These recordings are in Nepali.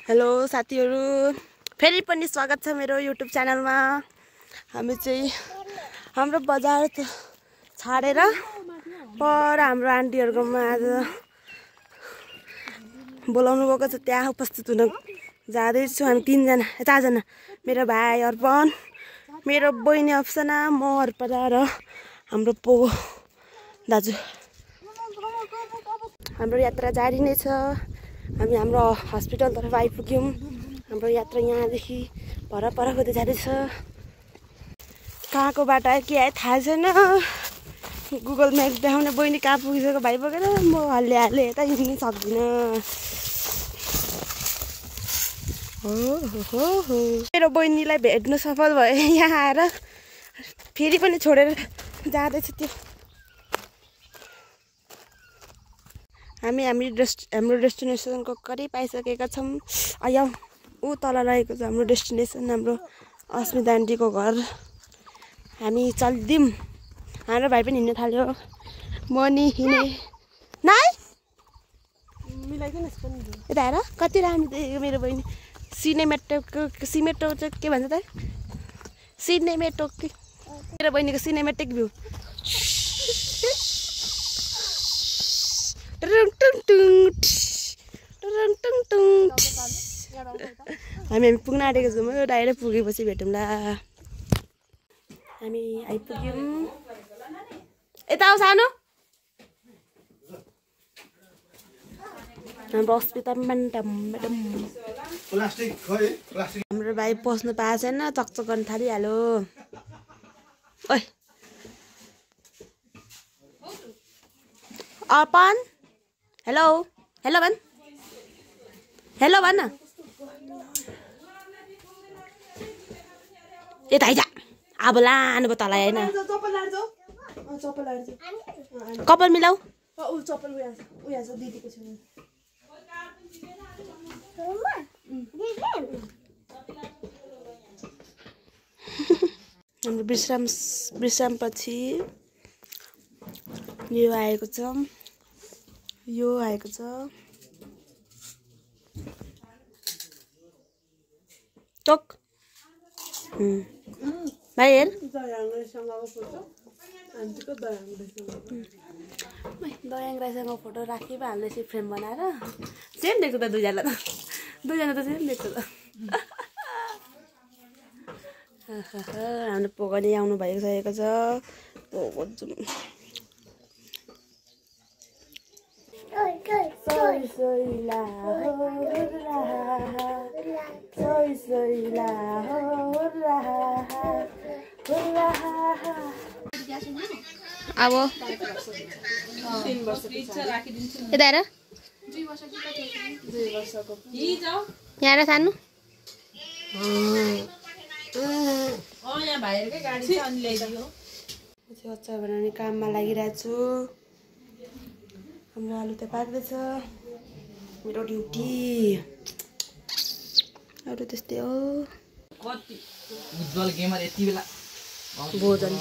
हेलो साथीहरु, फेरि पनि स्वागत छ मेरो युट्युब च्यानलमा। हामी चाहिँ हाम्रो बजार छाडेर पर हाम्रो आन्टीहरुकोमा आज बोलाउनु भएको छ, त्यहाँ उपस्थित हुन जाँदै छु। हामी 3 जना 4 जना, मेरो भाइ अर्पण, मेरो बहिनी अप्सना, म अर्पणा र हाम्रो पोगो दाजु। हाम्रो यात्रा जारी नै छ। हामी हाम्रो हस्पिटलतर्फ आइपुग्यौं। हाम्रो यात्रा यहाँदेखि पर हुँदै जाँदैछ। कहाँको बाटो आयो के आयो थाहा छैन। गुगल म्याप देखाउने बहिनी कहाँ पुगिसक्यो भाइ बोकेर, म हल्ले यता हिँड्नै सक्दिनँ। हो मेरो बहिनीलाई भेट्नु सफल भयो यहाँ आएर। फेरि पनि छोडेर जाँदैछ त्यो। हाम्रो डेस्टिनेसनको करीब आइसकेका छौँ। आयौ ऊ तल रहेको छ हाम्रो डेस्टिनेसन, हाम्रो अस्मिता आन्टीको घर। हामी चल्दियौँ। हाम्रो भाइ पनि हिँड्न थाल्यो। म नि हिँडे नाइ मिलाइदिनु यता हेर कति राम्रो देखेको मेरो बहिनी। सिमेटो चाहिँ के भन्छ त? सिनेमेटो मेरो बहिनीको सिनेमेटिक भ्यू। हामी पुग्न आँटेको छौँ। डाइरेक्ट पुगेपछि भेटौँला। हामी आइपुग्यौँ। यता आऊ सानो। हाम्रो अस्मिता म्याडम हाम्रो भाइ पस्नु पाएको छैन, चकचक गर्न थालिहाल्यो। ओइ अर्पण, हेलो हेलो भन्, हेलो भन् न। यता आइज। अब लानु भयो तँलाई होइन, कपाल मिलाऊ। हाम्रो विश्रामपछि यो आएको छ। टोक भाइ हेर, दयाङ राईसँग फोटो राखी पो हाल्दैछ फ्रेम बनाएर। सेम देख्छ त दुईजना त सेम देख्छ त। हाम्रो पोगो नि आउनु भइसकेको छ। पोगो जाउँ। अब यता हेर, यहाँ सानो अचार बनाउने काममा लागिरहेको छु। हाम्रो आलु त पाक्दैछ। मेरो ड्युटी अरू त्यस्तै हो। उज्जवल गेमर यति बेला भोजन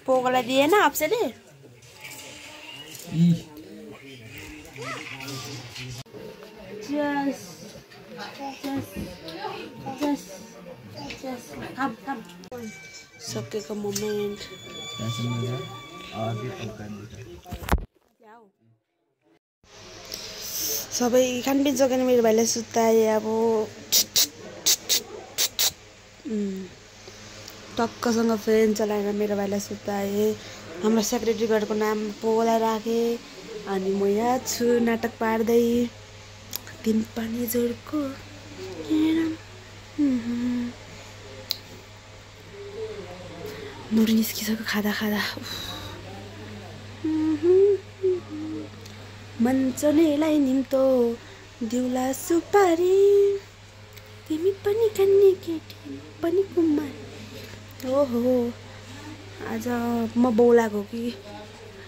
पोगोलाई दिएन अप्सेले। सकेको मोमेन्ट सबै खानपिन सकेन मेरो भाइलाई सुताए अब टक्कसँग फ्यान चलाएर मेरो भाइलाई सुताए हाम्रो सेक्रेटरी गार्डको नाम पोलाई राखेँ अनि म यहाँ छु नाटक पार्दै तिन पानी जोडको नुर निस्किसक्यो खाँदा खाँदा मञ्चनेलाई निम्तो दिउला सुपारी तिमी पनि खाने केटी पनि कुमारी ओहो आज म बोलाएको कि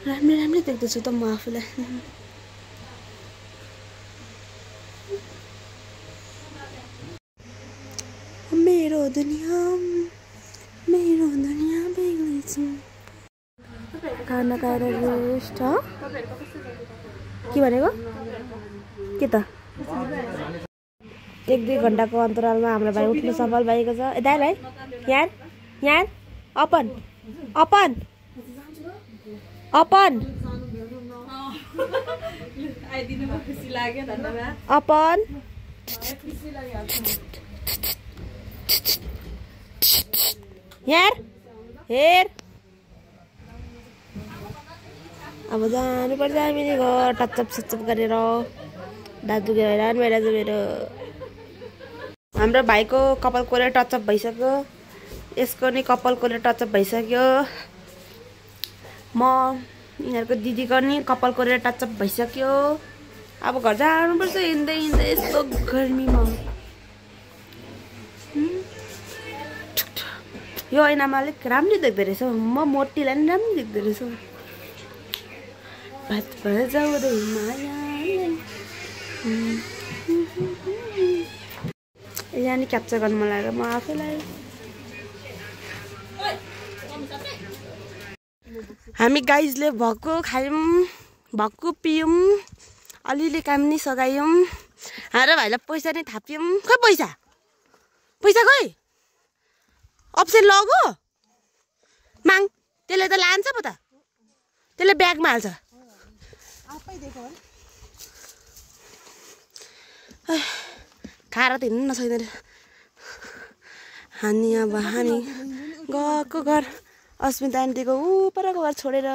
राम्रै देख्दैछु त म आफूलाई मेरो दुनिया बेग्लै छ खाना खाएर रेस्ट के भनेको के त 1-2 घण्टाको अन्तरालमा हाम्रो भाइ उठ्नु सफल भएको छ ए दाइ भाइ यहाँ अपन आइदिनुमा खुसी लाग्यो धन्यवाद अपन यार हेर अब जानुपर्छ हामीले घर टचअप सचअप गरेर दाजु हैरान भइरहेछ मेरो हाम्रो भाइको कपाल कोरेर टचअप भइसक्यो यसको नि कपाल कोरेर टचअप भइसक्यो म यिनीहरूको दिदीको नि कपाल कोरेर टचअप भइसक्यो अब घर जानुपर्छ हिँड्दै यस्तो गर्मीमा यो ऐनामा अलिक राम्रो देख्दो रहेछ म मोटीलाई नि राम्रो देख्दो रहेछ बात बजाउँदै माया यहाँ नि क्याप्चर गर्नु मन लाग्यो म आफैलाई हामी गाइजले भक्कु खायौँ भक्कु पियौँ अलिअलि काम नि सघायौँ हाम्रो भाइलाई पैसा नि थाप्यौँ खै पैसा खै अप्सन लगो माग त्यसले त लान्छ पो त त्यसले ब्यागमा हाल्छ खाएर त हिँड्नु नसक्दैन अनि अब हामी गएको घर अस्मिता आन्टीको परको घर छोडेर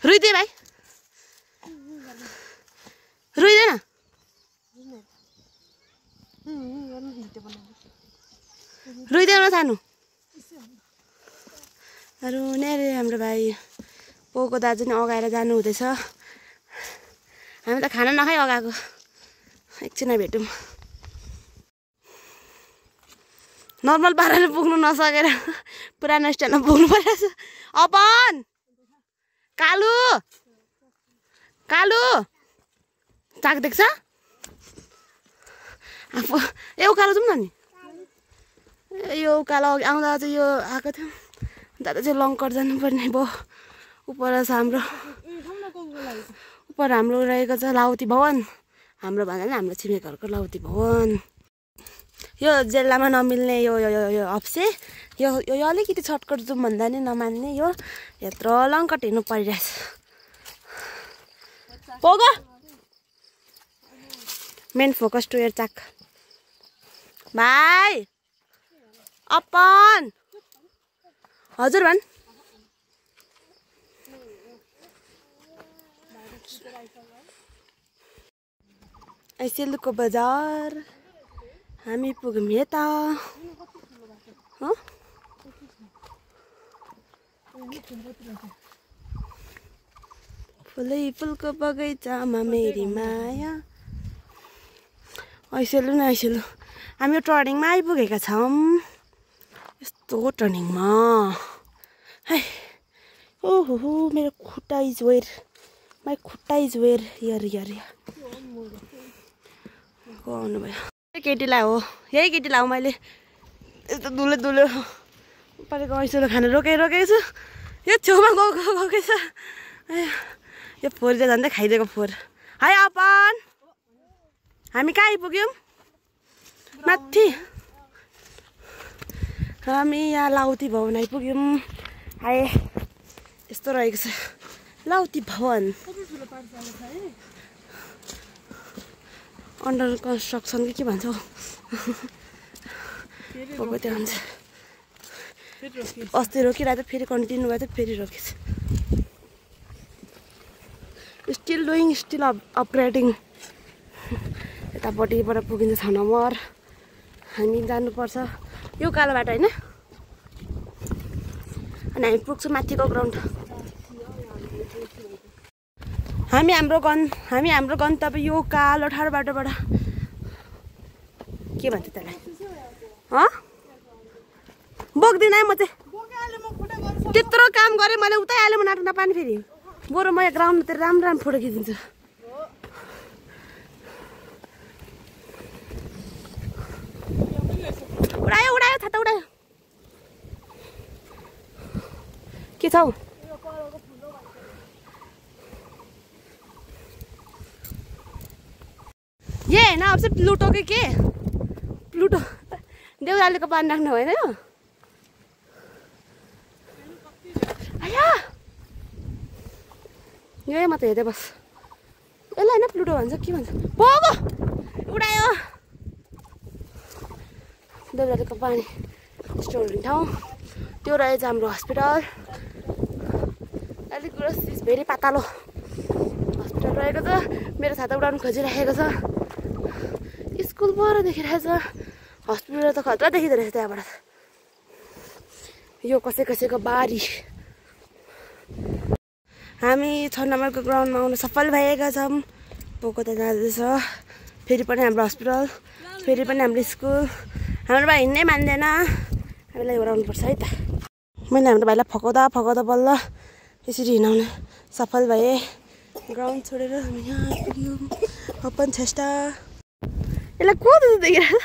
रुइदिए भाइ रुइदैन रुइदेऊ न सानो रुने अरे हाम्रो भाइ पोको दाजु नि अगाएर जानु हुँदैछ हामी त खाना नखाइ अगाएको एकछिन भेटौँ नर्मल पाराले पुग्नु नसकेर पुरानो स्ट्यान्डमा पुग्नु परिरहेछ अपन कालु चाक देख्छ आफू ए उकालो जाउँ न नि यो उकालो आउँदा चाहिँ यो आएको थियो दादा चाहिँ लङ्कर जानुपर्ने भयो उपर छ हाम्रो उपर हाम्रो रहेको छ लाउती भवन हाम्रो भन्दा नि हाम्रो छिमेकीहरूको लाउती भवन यो जिल्लामा नमिल्ने यो अप्से यो अलिकति छटकट जाउँ भन्दा नि नमान्ने यो यत्रो लङ्कट हिँड्नु परिरहेछ पोगो मेन फोकस टु यर चाक भाइ अपन हजुर भन् सेलुको बजार हामी पुग्यौँ यता फुलै फुलको बगैँचामा मेरी माया ऐसेलु न ऐसेलु हामी यो टर्निङमा आइपुगेका छौँ यस्तो टर्निङमा है ओहो मेरो खुट्टा इज वेयर माई खुट्टा इज वेयर यार को आउनुभयो केटीलाई हो यही केटीलाई हो मैले यस्तो दुलो परेको ऐसेलु खाना रोकेको छु यो छेउमा गएको छ यो फोर चाहिँ झन्डै खाइदिएको फोर है अपन हामी कहाँ आइपुग्यौँ माथि हामी यहाँ लाउती भवन आइपुग्यौँ। आए यस्तो रहेको छ लाउती भवन। अन्डर कन्स्ट्रक्सन के भन्छ भएको त्यो हुन्छ। अस्ति रोकिरहेको फेरि कन्टिन्यू भयो फेरि रोकेछ। Still doing still upgrading. यतापट्टिबाट पुगिन्छ 6 नम्बर। हामी जानुपर्छ यो कालो बाटो होइन अनि हामी पुग्छौँ माथिको ग्राउन्ड। हामी हाम्रो गन्तव्य यो कालो ठाडो बाटोबाट के भन्छ त्यसलाई बोक्दिनँ है म चाहिँ। त्यत्रो काम गरेँ मैले उतै हालेँ म नाट्न नपानी फेरि बरु म यहाँ ग्राउन्डतिर राम्रो फोटो खिचिदिन्छु। उडायो छाता उडायो के छ हौ? ये होइन अब चाहिँ प्लुटो कि के प्लुटो देउरालीको पानी राख्नु होइन यो आया यही म त हेर्दै बस। यसलाई होइन प्लुटो भन्छ के भन्छ बोगो उडायो। देउरालीको पानी स्टोर हुने ठाउँ त्यो रहेछ हाम्रो हस्पिटल। अलिक ग्रोस भेरी पातलो हस्पिटल रहेको छ। मेरो छाता उडाउनु खोजिराखेको छ। स्कुल पर देखिरहेछ हस्पिटल त खतरा देखिँदो रहेछ त्यहाँबाट। यो कसैको बारी। हामी 6 नम्बरको ग्राउन्डमा आउन सफल भएका छौँ। पोको त जाँदैछ फेरि पनि हाम्रो हस्पिटल फेरि पनि हाम्रो स्कुल। हाम्रो भाइ हिँड्नै मान्दैन हामीलाई ओराउनु पर्छ है त। मैले हाम्रो भाइलाई फकाउँदा बल्ल यसरी हिँडाउन सफल भए। ग्राउन्ड छोडेर हामी यहाँ आइपुग्यौँ ओपन चेष्टा। यसलाई को त देखिरहेको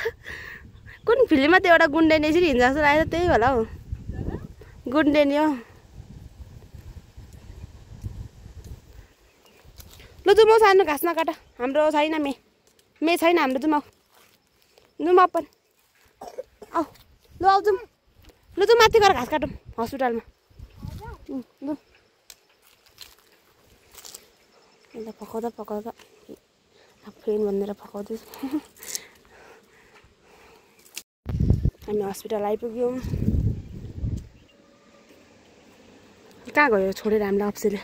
कुन फिल्ममा त्यो एउटा गुन्डेनी यसरी हिँड्छ जस्तो लागेको त्यही होला हौ गुन्डेनी हो। लु जुमाउ सानो घाँस नकाट हाम्रो छैन मे छैन हाम्रो जुमाउ अपन आऊ लु आऊ जाउँ लु जाउँ माथि गएर घाँस काटौँ हस्पिटलमा। लु अन्त फकाउँदा फ्रेन्ड भनेर फकाउँदैछु। हामी हस्पिटल आइपुग्यौँ। कहाँ गयो छोडेर हामीलाई अप्सीले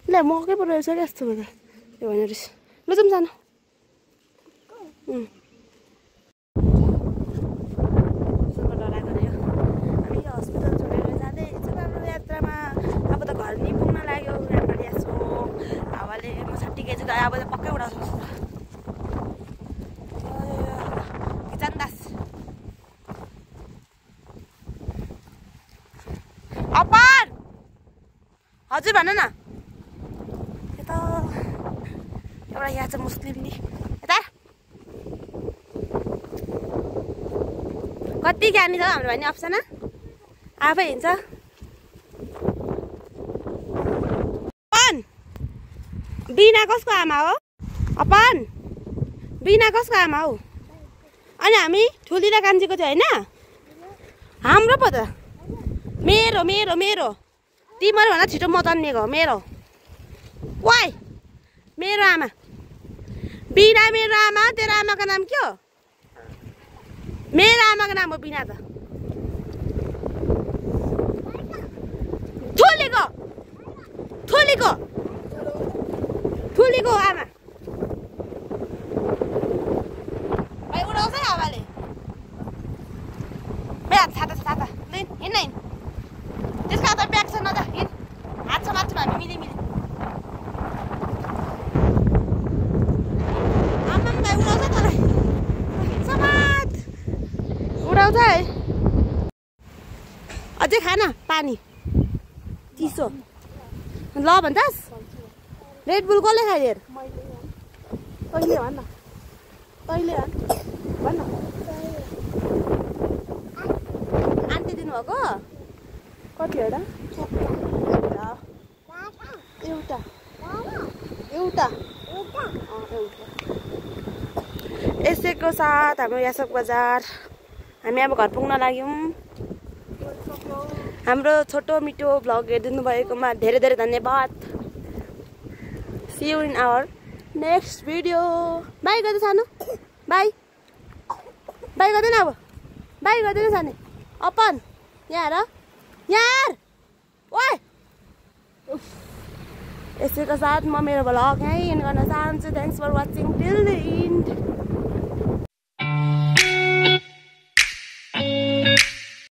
ल मकै पो रहेछ क्या यस्तो त त्यो भनेर लु जाउँ सानो। हस्पिटल छोडेर जाँदैछौँ हाम्रो यात्रामा। अब त घर नि पुग्न लाग्यो। हावाले म 60 केजी गएँ अब त पक्कै उडाउँछु किचनदास। अपार हजुर भन न। यता एउटा यहाँ चाहिँ मुस्लिम नि यता कति ज्ञानी छ हाम्रो भाइ नि अप्सन आफै हिँड्छ। बिना कसको आमा हो अपन बिना कसको आमा हो? अनि हामी ठुली र कान्छीको थियो होइन हाम्रो पो त मेरो मेरो मेरो तिम्रो भन्दा छिटो म जन्मिएको हो मेरो वाइ मेरो आमा बिना मेरो आमा। तेरो आमाको नाम के हो? मेरो आमाको नाम हो बिना त ठुलीको आमा भाइ उडाउँछ हावाले। ब्याग छाता हिँड्न त्यसको हातमा ब्याग छ नजा हिँड हात छ माथि हामी मिली आमा भाइ उडाउँछ तँलाई समात उडाउँछ है। अझै खान पानी चिसो ल भन्छस्। रेड बुल कसले खाइदियो तैँले भन् आन्टी दिनुभएको कतिवटा? एउटा यसैको यसैको साथ हाम्रो यासक बजार हामी अब घर पुग्न लाग्यौँ। हाम्रो छोटो मिठो भ्लग हेरिदिनु भएकोमा धेरै धेरै धन्यवाद। See you in our next video. By गर्दै सानो बाई बाई गर्दैन अब बाई गर्दैन सानो अपन यहाँ यार ओए यसैको साथ म मेरो भ्लग यहीँ एन्ड गर्न चाहन्छु। Thanks for watching till the and.